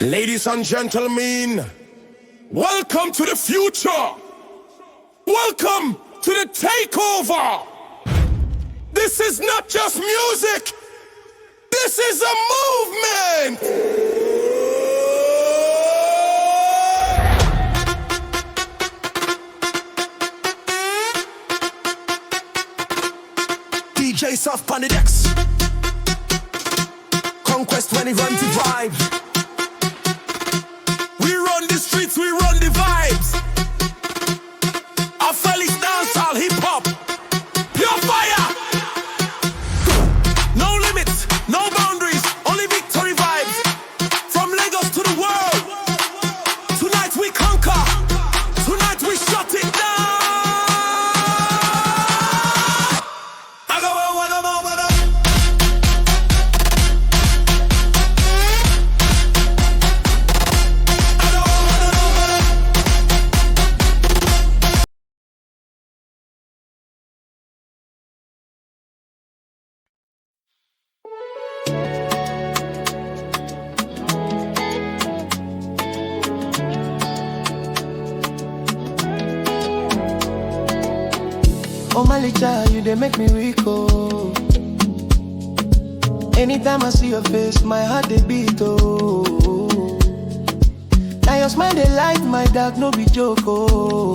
Ladies and gentlemen, welcome to the future. Welcome to the takeover. This is not just music. This is a movement. DJ Soft on the decks. Conquest when he runs the vibe. We run the streets, we run the vibes. Felix dancehall hip-hop. Pure fire. No limits, no boundaries, only victory vibes. From Lagos to the world. Tonight we conquer. Tonight we shut it down. I go one of them. Oh my little, you they make me weak, oh. Anytime I see your face, my heart they beat, oh. Now your smile they light my dark, no be joke, oh.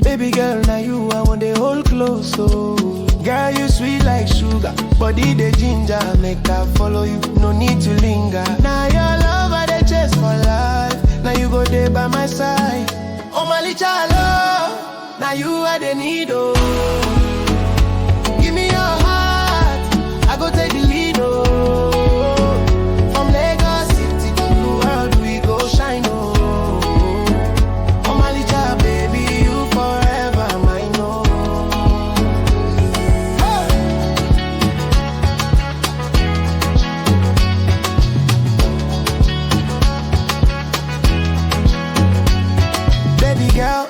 Baby girl, now you I want the whole close, oh. Girl, you sweet like sugar, body the ginger, make I follow you, no need to linger. Now your love I they chase for life, now you go there by my side. Oh my little love. Now you are the need, oh. Give me your heart, I go take the lead, oh. From Lagos City to the world, we go shine, oh. Oh my little baby, you forever mine, oh. Hey. Baby girl,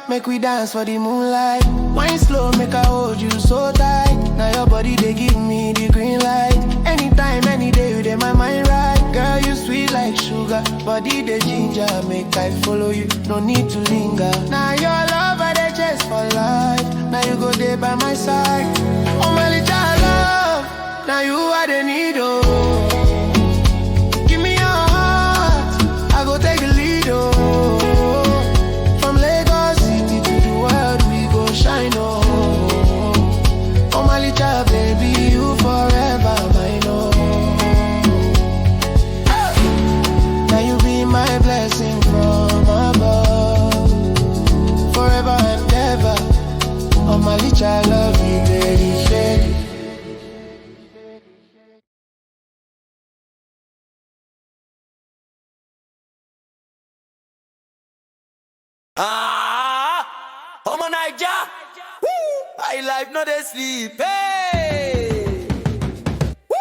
make we dance for the moonlight. Wine slow, make I hold you so tight. Now your body, they give me the green light. Anytime, any day, you dey my mind right. Girl, you sweet like sugar. Body, the ginger, make I follow you. No need to linger. Now your love, I dey chase for life. Now you go there by my side. Oh my little love, now you are the need, oh. Give me your heart, I go take the lead, oh. Shine, oh, oh my little baby, you forever mine, oh. Now you be my blessing from above, forever and ever. Oh my little love, you baby, baby. Oh my Naija. Highlife no they sleep, hey. Woo!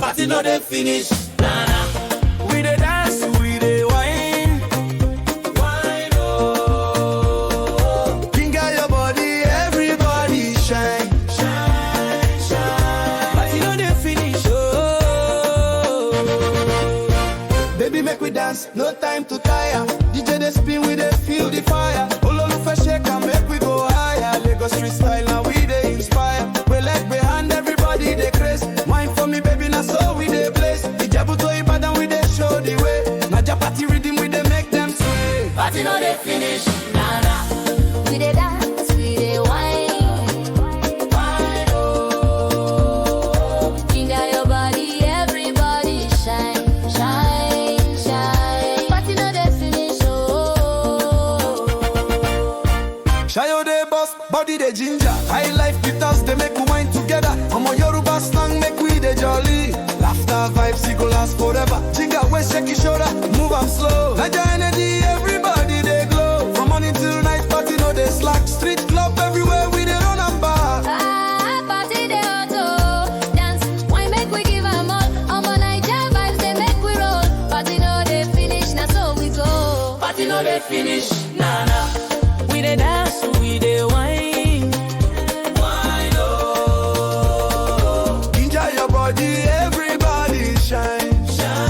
Party no they finish, nah nah. We dey dance, we dey wine, wine oh. Finger your body, everybody shine, shine, shine. Party no they finish, oh. Baby make we dance, no time to tire. DJ they spin, we dey feel the fire. Ololufe shake and make we go higher. Lagos street style, now we dey inspire. We leg behind everybody, they craze. Wine for me, baby, now so we dey blaze. Ijebu to Ibadan, we dey show the way. Naija party rhythm, we dey make them sway. Party no dey finish, nah nah. We dey dance, we dey wine, wine oh. Ginger your body, everybody shine, shine, shine. Party no dey finish, oh. Shayo dey boss, body dey ginger. Highlife with us, they make we wine together. Omo Yoruba slang, make we dey jolly. Laughter vibes, it go last forever. Jinga, waist, shake your shoulder, move am slow. Naija energy, everybody dey glow. From morning till night, party no dey slack. Street club everywhere, we dey run am back. Party dey hot, oh. Dance, wine make we give am all. Omo Naija vibes, they make we roll. Party no dey finish, now so we go. Party no dey finish, nah nah. We dey dance, we dey wine, Wine oh. Ginger your body, everybody shine, shine.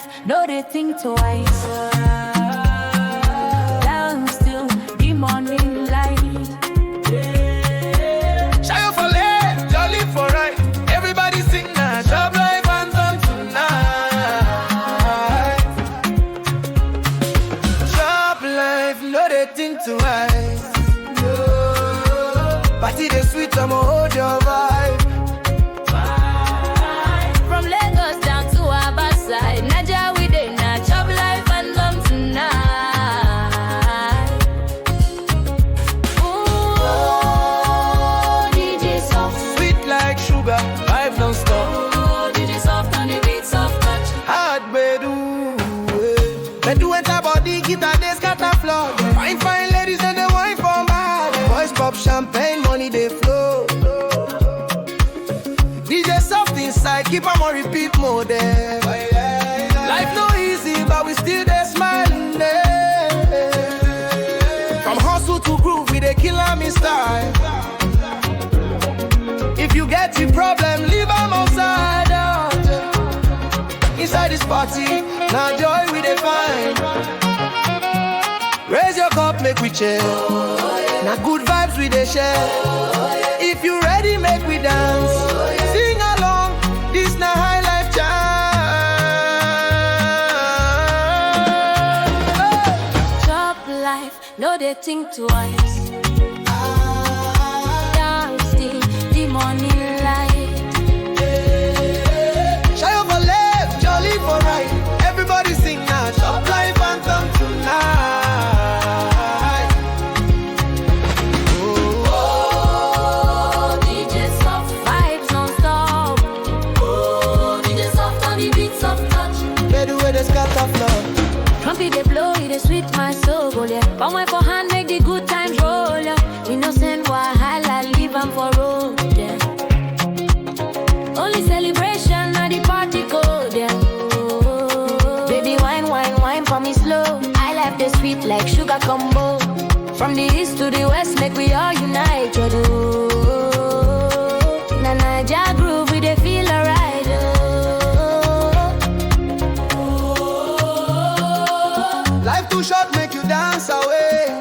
life, no they think twice. Down still, the morning light. Shy for left, jolly for right. Everybody sing now. Job life anthem tonight. Job life, no they think twice. No. Party the sweet, I'ma hold your vibe. From Lagos down to Abasai, Naija we dey na chop life and love tonight. Ooh, DJ soft, Sweet like sugar, vibe don't stop. ooh, DJ soft on the beat soft touch. Hard bedu, bedu enter body, guitar they scatter floor. Fine fine ladies and they wine for mad. Boys pop champagne, money they flow. DJ soft inside, keep 'em on repeat mode. Life no easy, but we still there smiling. From hustle to groove, we they kill 'em in style. If you get your problem, leave 'em outside. Inside this party, now joy we dey find. Raise your cup, make we chill. Now good vibes we dey share. If you ready, make we dance. Sing along, this na Highlife jam. Chop life, no they think twice. Down still, the morning light. Shy over left, jolly for right. Everybody sing now. Shop life anthem tonight. Oh, DJ soft, vibes non-stop. Oh, DJ soft on the beat soft touch. Bedu where the scatter floor. Trumpy they blow, it they sweet my soul, yeah. Palm wine for hand, make the good times roll, yeah. Innocent wahala, leave 'em for road, yeah. Only celebration, now the party code, yeah. Oh, baby, wine, wine, wine for me slow. I like the sweet like sugar combo. From the east to the west, make we all unite, oh. Na Naija groove, we they feel alright, oh. Life too short, make you dance away.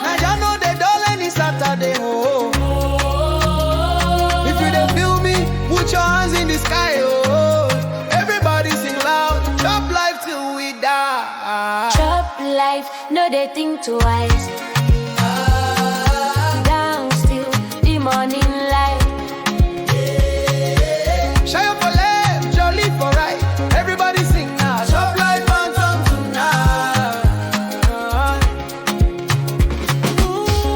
Naija know they dull any Saturday. If you dey feel me, put your hands in the sky. Everybody sing loud. Chop life till we die. Chop life, no they think twice. Down still, the morning light. Shy up for left, jolly for right. Everybody sing now. Chop life anthem tonight.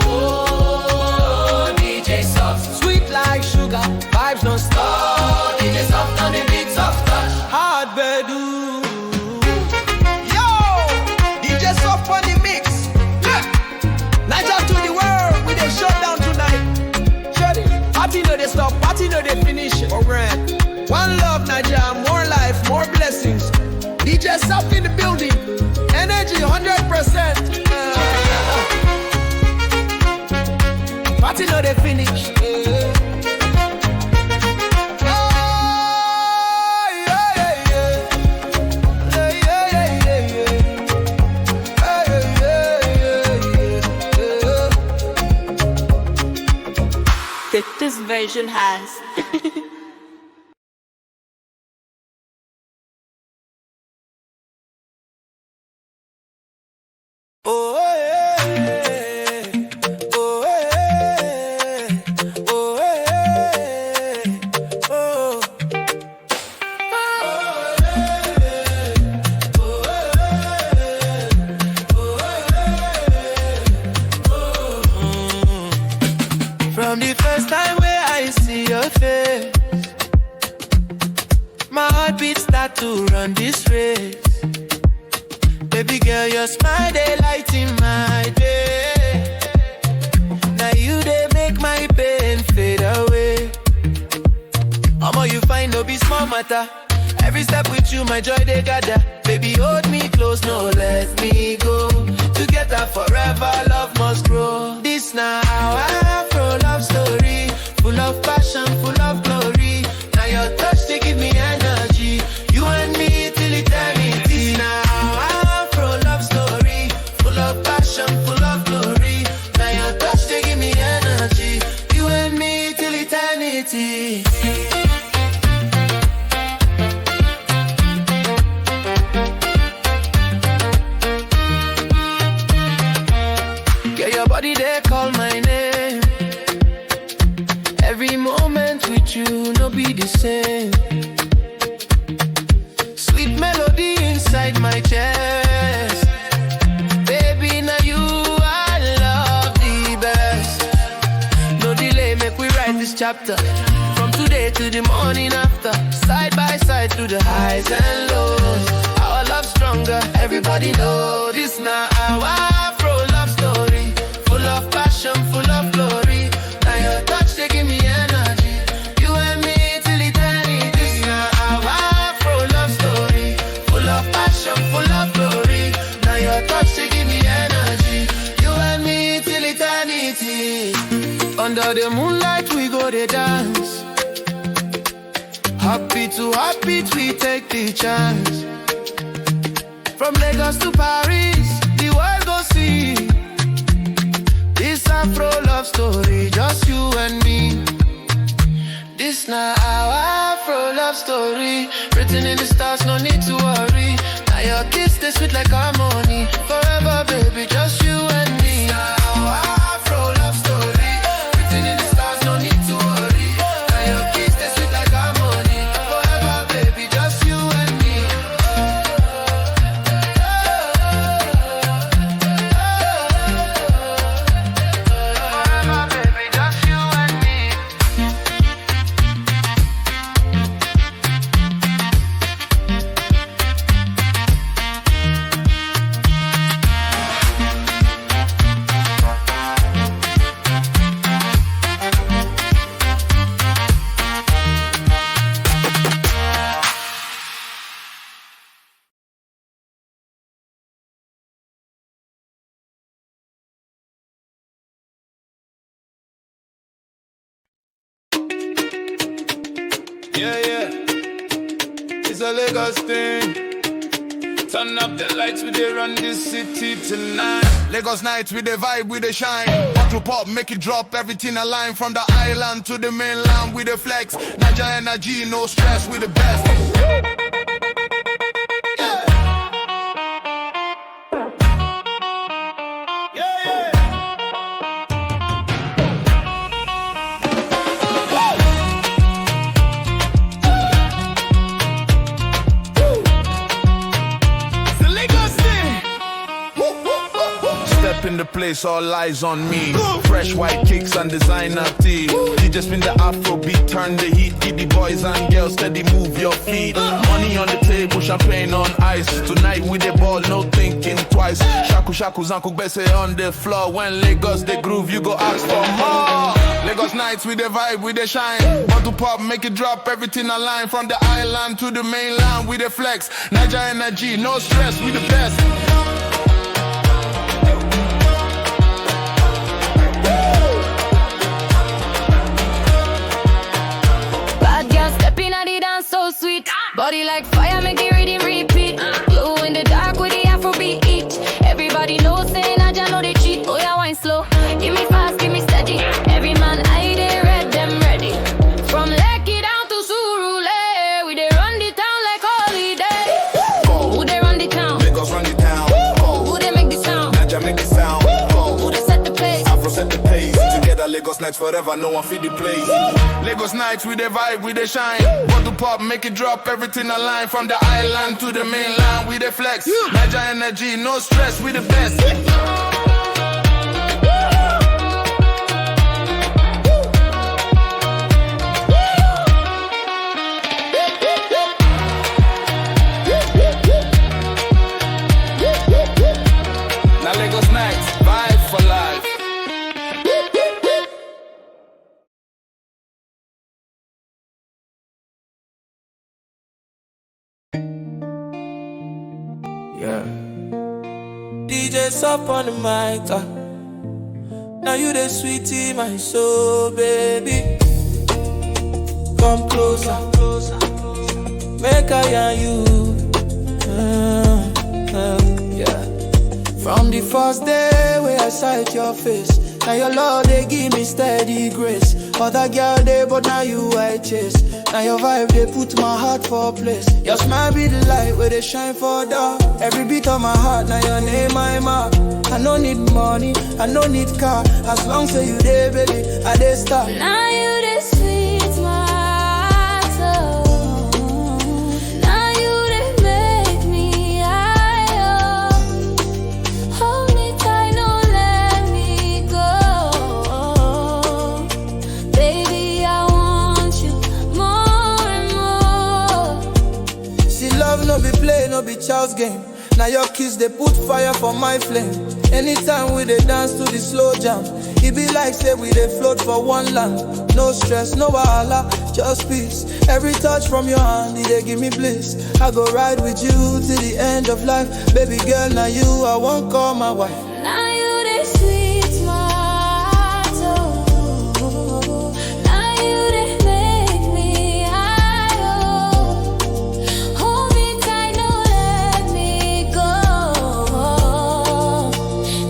Oh, DJ soft, Sweet like sugar, vibes don't stop. DJ soft on the beat soft touch. Hard bedu. Yo, DJ soft on the mix. Yeah. Naija to the world, we dey shut down tonight. Shut it. Party no they stop, party no they finish. Alright. One love, Naija, more life, more blessings. DJ soft in the building. Energy 100%. Party no they finish. This version has Oh, yeah. Oh, yeah. Oh, yeah. Oh. From the first time where I see your face, my heartbeat start to run this race. Baby girl, your smile, they lighten my day. Now you, they make my pain fade away. Omo, you find no be small matter. Every step with you, my joy, they gather. Baby, hold me close, no, let me go. Together forever, love must grow. This now our Afro love story. Full of passion, full of glory. Now your touch, they give me energy. You be the same. Sweet melody inside my chest. Baby, now you I love the best. No delay, make we write this chapter. From today to the morning after. Side by side through the highs and lows. Our love stronger, everybody know. This now our Afro love story. Full of passion, full of glory. Now your touch, they give me energy. You and me till eternity. This now our Afro love story. Full of passion, full of glory. Now your touch, they give me energy. You and me till eternity. Under the moonlight, we go to dance. Happy to happy, we take the chance. From Lagos to Paris, the world go see. This Afro love story, just you and me. This now our Afro love story. Written in the stars, no need to worry. Now your kiss, they sweet like harmony. Forever, baby, just you and me. Now our Afro love story. Written in the stars, no need to worry. Now your kiss, they sweet like harmony. Forever, baby, just you and me. Forever, baby, just you and me. Yeah, yeah. It's a Lagos thing. Turn up the lights, we dey run this city tonight. Lagos nights, we dey vibe, we dey shine. Afropop, make it drop, everything align. From the island to the mainland, we dey flex. Nigerian HipHop, no stress, we the best. In the place, all eyes on me. Fresh white kicks and designer tee. DJ spin the Afrobeat, turn the heat. Give the boys and girls steady, move your feet. Money on the table, champagne on ice. Tonight with the ball, no thinking twice. Shaku shaku zanku bese on the floor. When Lagos they groove, you go ask for more. Lagos nights with the vibe, with the shine. Bottle pop, make it drop, everything align. From the island to the mainland, with the flex. Naija energy, no stress, we the best. So sweet, body like fire, make the rhythm repeat. Glow in the dark with the Afrobeat eat. Everybody knows saying Naija know they cheat. Oh yeah, wine slow, give me fast, give me steady. Every man I they red, them ready. From Lekki down to Surulere, we they run the town like holiday. Who they run the town? Lagos run the town. Who they make the sound? Naija make the sound. Who they set the pace? Afro set the pace. Together Lagos nights forever, no one feed the place. Lagos nights with the vibe, with the shine. Bottle pop, make it drop, everything align. From the island to the mainland, we the flex. Naija energy, no stress, we the best. Now Lagos nights, vibe for life. Yeah. DJ's up on the mic. Now you the sweetie, my soul, baby. Come closer, make I and you. Yeah. From the first day where I sight your face, now your love they give me steady grace. Other girl they, but now you I chase. Now your vibe they put my heart for place. Your smile be the light where they shine for dark. Every beat of my heart, now your name I mark. I no need money, I no need car. As long as you there, baby, I dey start. Now you the sweet my no be child's game. Now your kiss, they put fire for my flame. Anytime we they dance to the slow jam, it be like say we they float for one land. No stress, no wahala, just peace. Every touch from your hand, they give me bliss. I go ride with you till the end of life. Baby girl, now you, I won't call my wife. Now you the sweet my soul. Now you the make me high. Hold me tight, no let me go.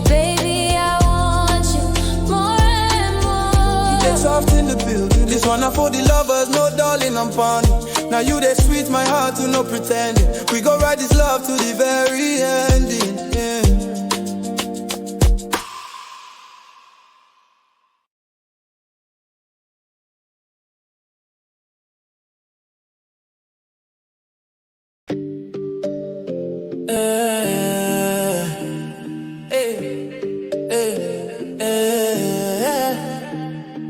Baby, I want you more and more. It's soft in the building. This one for the lovers, no darling, I'm funny. Now you they sweet my heart to no pretending. We go ride this love to the very ending. Yeah.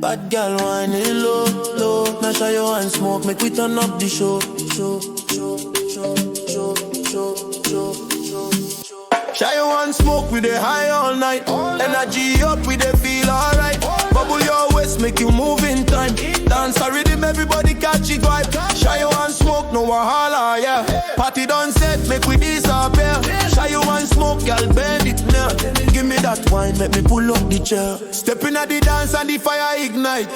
Bad girl whining low, low. Now show you and smoke, make we turn up the show. Shy you and smoke, we dey high all night. Energy up, we dey feel alright. Bubble your waist, make you move in time. Dance a rhythm, everybody catch it vibe. Shy you and smoke, no wahala, yeah. Party done set, make we disappear. Shy you and smoke, girl, bend it now. Give me that wine, make me pull up the chair. Stepping at the dance and the fire ignite.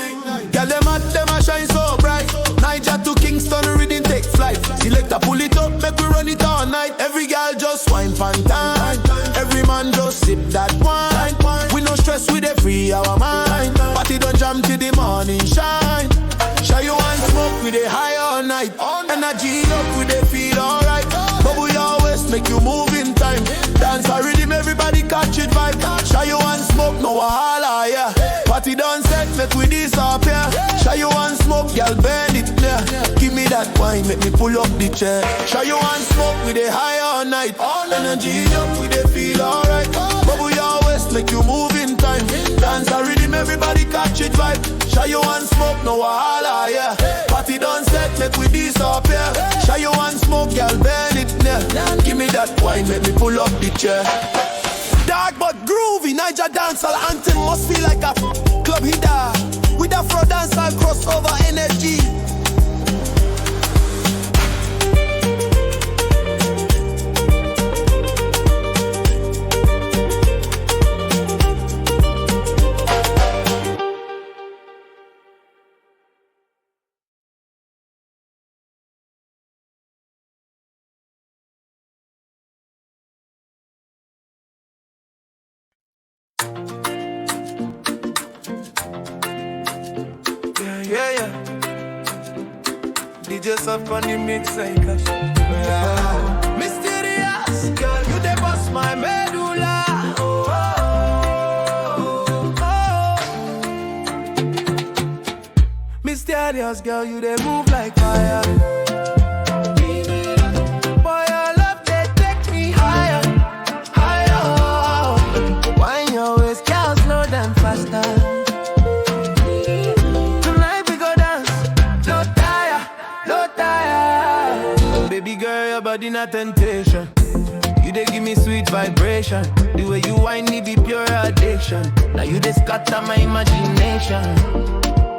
Girl, them a shine so bright. Naija to Kingston, reading take flight. Select a pull it up, make we run it all night. Every girl just wine fan time. Every man just sip that wine. We no stress, we dey free our mind. Party don't jam till the morning shine. Shy you and smoke, we dey high all night. Energy up, we dey feel alright. Bubble your waist, make you move in time. Dance a rhythm, everybody catch it vibe. Shy you and smoke, no wahala, yeah. Party done set, make we disappear. Shy you and smoke, girl, bend it, yeah. Give me that wine, make me pull up the chair. Shy you and smoke, we dey high all night. Energy up, we dey feel alright. Bubble your waist, make you move in time. Dance a rhythm, everybody catch it vibe. Shy you and smoke, no wahala, yeah. Party done set, make we disappear. Shy you and smoke, girl, bend it, yeah. Give me that wine, make me pull up the chair. Dark but groovy, Naija dancehall anthem must feel like a club hitter. With Afro dancehall crossover energy. Yeah. DJ up on the mix like a mysterious girl, you dey bust my medulla. Mysterious girl, you dey move like fire. Boy, your love they take me higher, higher. Wine your waist, girl, slow down faster. Baby girl, your body not temptation. You dey give me sweet vibration. The way you whine me be pure addiction. Now you dey scatter my imagination.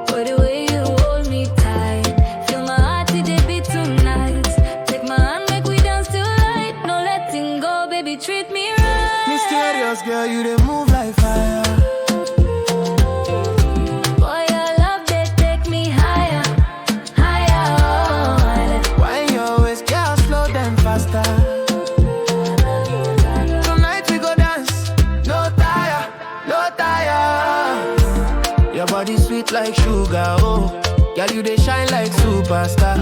For the way you hold me tight, feel my heart it dey beat tonight. Take my hand, make we dance till light. No letting go, baby, treat me right. Mysterious girl, you dey move like fire. Tonight we go dance, no tire, no tire. Your body sweet like sugar, oh. Girl, you dey shine like superstar.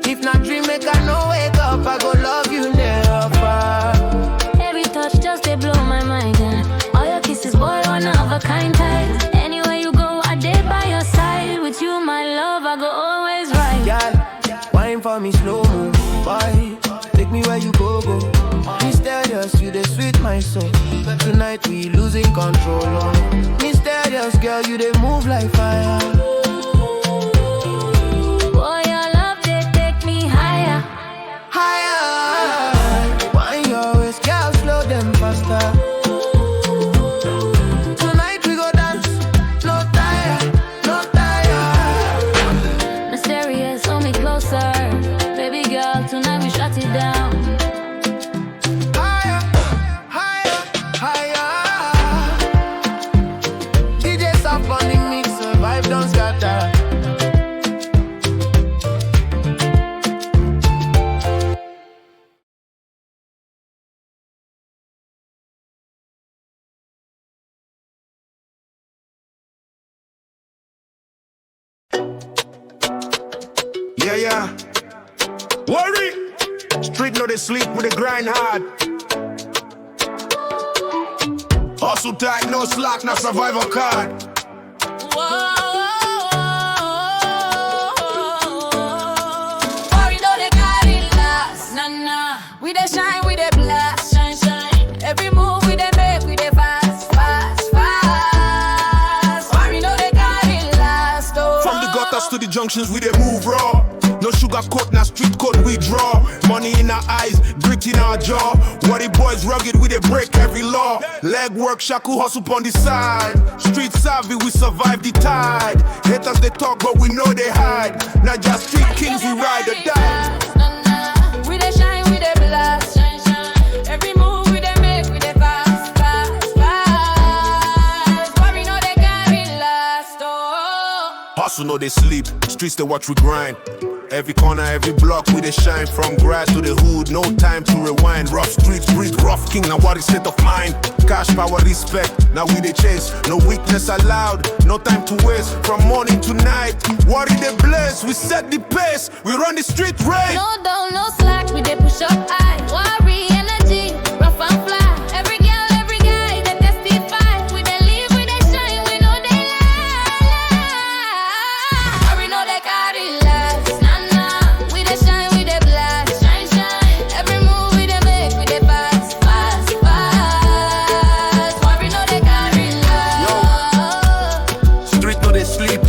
If not dream, make I no wake up. I go love you never far. Every touch just they blow my mind, yeah. All your kisses, boy, one of a kind type. Anywhere you go, I dey by your side. With you, my love, I go always right. Girl, wine for me slow mo, boy. Take me where you go. Mysterious, you the sweet my soul. Tonight we losing control, oh. Mysterious girl, you they move like fire. Boy, your love they take me higher, higher. Yeah, yeah. Worry. Street know they sleep with the grind hard. Hustle tight, no slack, no survival card. Worry though they carry last. Nah, nah. We dey shine, we dey blast. Shine, shine. Every move we dey make, we dey fast, fast, fast. Worry though they carry last. Oh. From the gutters to the junctions, we dey move raw. No sugar coat, now street code we draw. Money in our eyes, grit in our jaw. Worry boys rugged, we dey break every law. Leg work, shackle hustle on the side. Street savvy, we survive the tide. Haters they talk, but we know they hide. Naija street kings, we ride or die. We dey shine, we dey blast. Shine, shine. Every move we dey make, we dey fast, fast, fast. Worry no they carry last. Oh. Hustle, no they sleep. Streets they watch we grind. Every corner, every block, we they shine. From grass to the hood, no time to rewind. Rough streets, breed rough king, now what is state of mind? Cash, power, respect, now we they chase. No weakness allowed, no time to waste. From morning to night, worry they blaze. We set the pace, we run the street race. No down, no slack, we dey push up high. Worry, energy, rough and fly. Every girl, every guy, they testify. We dey live, we dey shine, we know they lie. Worry no they carry last. We dey shine, we dey blast. Shine, shine. Every move we dey make, we dey fast, fast, fast. Worry no they carry last. Street no they sleep.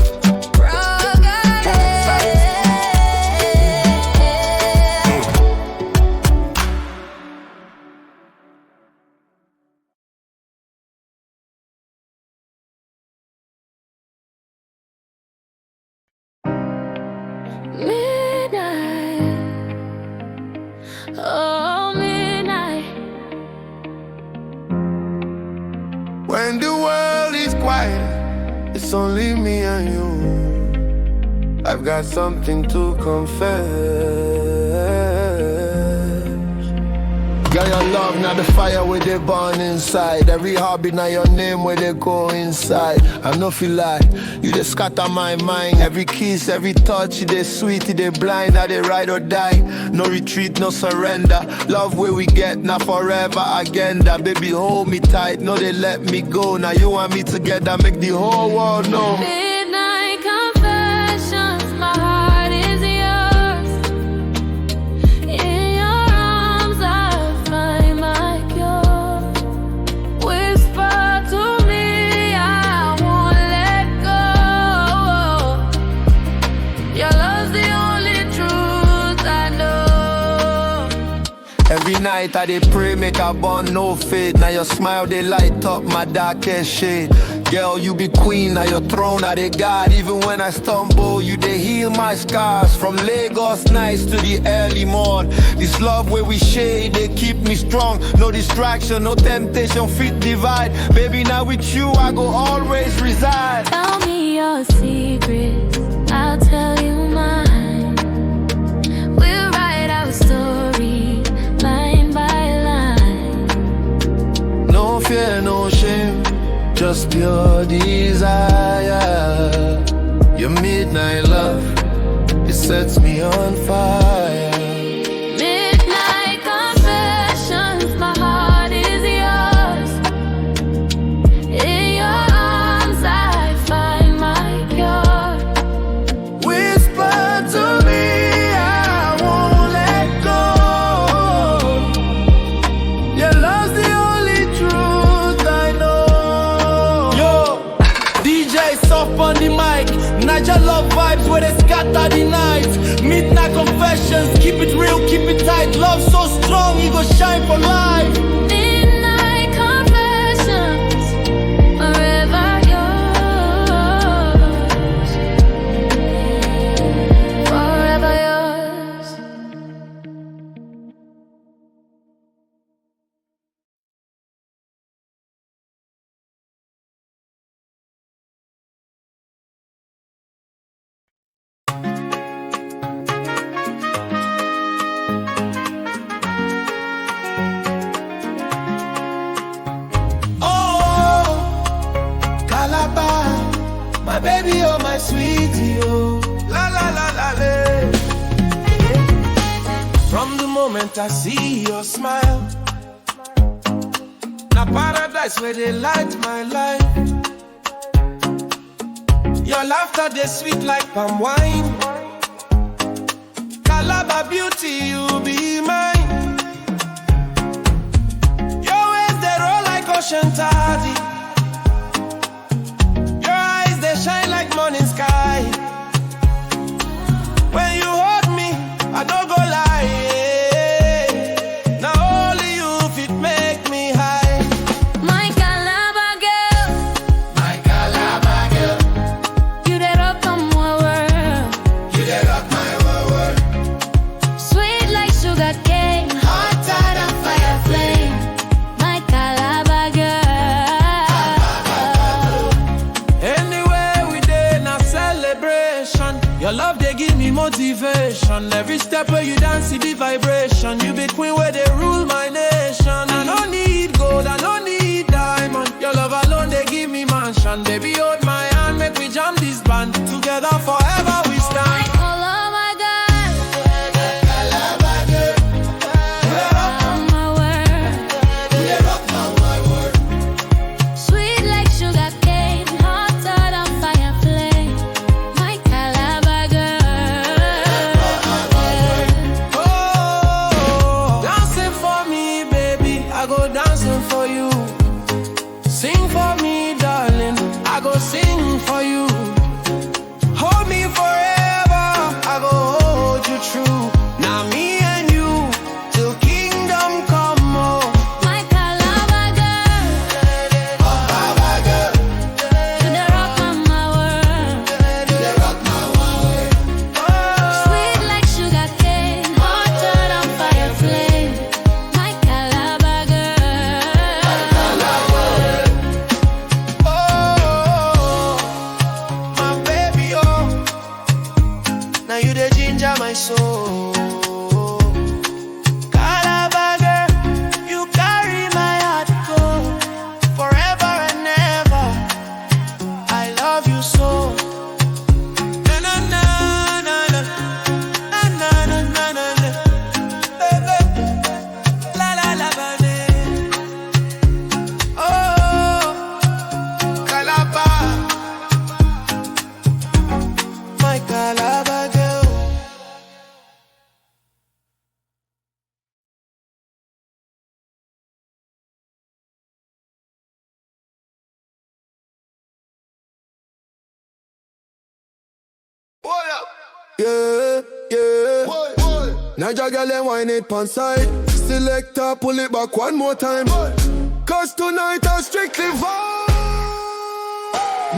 Midnight, oh midnight. When the world is quiet, it's only me and you. I've got something to confess. Girl, your love, now the fire where they burn inside. Every hobby, now your name where they go inside. I no feel like you just scatter my mind. Every kiss, every touch, you they sweet, you they blind. Now they ride or die. No retreat, no surrender. Love where we get, now forever agenda. Baby, hold me tight, no they let me go. Now you and me together, make the whole world know. Midnight confessions, my heart is yours. In your arms I find my cure. Whisper to me, I won't let go. Your love's the only truth I know. Every night I dey pray, make I burn no fade. Now your smile they light up my darkest shade. Girl, you be queen, now your throne I dey guard. Even when I stumble, you dey heal my scars. From Lagos nights to the early morn. This love where we share, they keep me strong. No distraction, no temptation, fit divide. Baby, now with you I go always reside. Tell me your secrets, I'll tell you mine. We'll write our story, line by line. No fear, no shame, just pure desire. Your midnight love, it sets me on fire. Midnight confessions, my heart is yours. In your arms I find my cure. Whisper to me, I won't let go. Your love's the only truth I know. Yo, DJ soft on the mic. Naija love vibes where they scatter the night. Midnight confessions, keep it real, keep it tight. Love so strong, you go shine for life. Midnight confessions, forever yours. Forever yours. moment I see your smile. Now paradise where they light my life. Your laughter they sweet like palm wine. Calabar beauty, you be mine. Your ways they roll like ocean tide. Your eyes they shine like morning sky. When you hold me, I don't go lie. Now only you fit make me high. My Calabar girl, My Calabar girl, you the rock of my world. you the rock my world. Sweet like sugar cane, hotter than fire flame. My Calabar girl. Anywhere we dey na celebration. Your love they give me motivation. Every step where you dance, see the vibration. You be queen where they rule my nation. I don't need gold, I don't need diamond. Your love alone they give me mansion. Baby hold my hand, make we jam this band. Together forever we My stand. Calabar girl, Calabar girl, of my world. you the rock my world. Sweet like sugar cane, hotter than fire flame. My Calabar girl. Oh, dancing for me, baby. I go dancing for you. Sing for me, darling. I go sing for you. Hold me forever. I go hold you true. Now me and you till kingdom come. Oh, My Calabar girl, Calabar girl, you the rock of my world. you the rock my world. Sweet like sugar cane, hotter than fire flame. My Calabar girl. oh, my baby, oh. Now you the ginger my soul. Calabar girl, you carry my heart go forever and ever. I love you so. Na na na na na na na na na na. La la la ba ne. Oh, Calabar, my Calabar girl. Yeah, yeah. Naija girl and wine it on side. Selector pull it back one more time. Cause tonight I strictly vibe.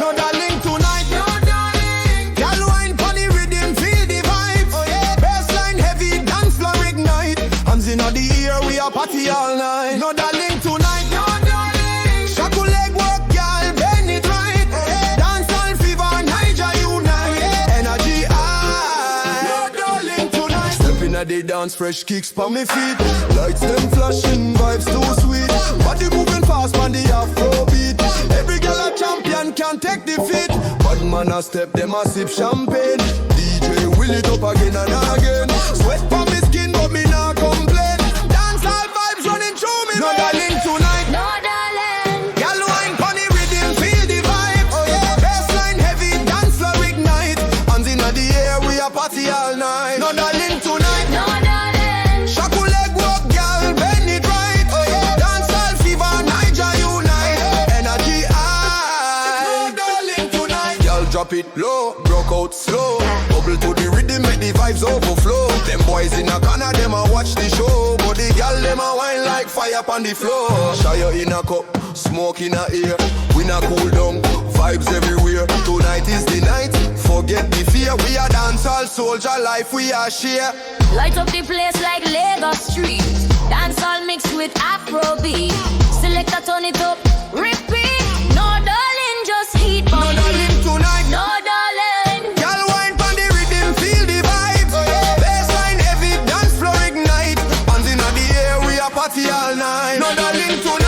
No darling tonight. No darling. Girl wine pon the rhythm, feel the vibe. Oh yeah. Bassline heavy, dance floor ignite. Hands in the air, we a party all night. No darling tonight. No darling. Shaku leg work, girl, bend it right. Oh yeah. Dance all fever, Naija unite. Energy high. No darling tonight. Step in the dance, fresh kicks pa me feet. Lights them flashing, vibes too sweet. Body moving fast on the Afrobeat. Every girl a champion can take defeat. Bad man a step, them a sip champagne. DJ will it up again and again. Sweat pa me skin, but me not complain. Dance all vibes running through me. No darling tonight. No darling, Girl wine pon the rhythm, feel the vibe. Oh yeah. Bassline heavy, dance floor ignite. Hands in the air, we a party all night. No darling tonight. no darling. Shaku leg walk, girl, bend it right. Oh yeah. Dance all fever, Naija unite. Energy high. No darling tonight. Girl drop it low, broke out slow. Bubble to the rhythm, make the vibes overflow. Them boys in a corner, them a watch the show. But the girl, them a wine like fire on the floor. Shire in a cup, smoke in a ear. We not cool down, vibes everywhere. Tonight is the night, forget the fear. We a dance all soldier life, we are share. Light up the place like Lagos Street. Dance all mixed with Afrobeat. Select a turn it up, repeat. No darling, just heat No body. darling tonight. No darling. Girl wine pon the rhythm, feel the vibes. Bassline heavy, dance floor ignite. Hands in the air, we a party all night. No darling tonight.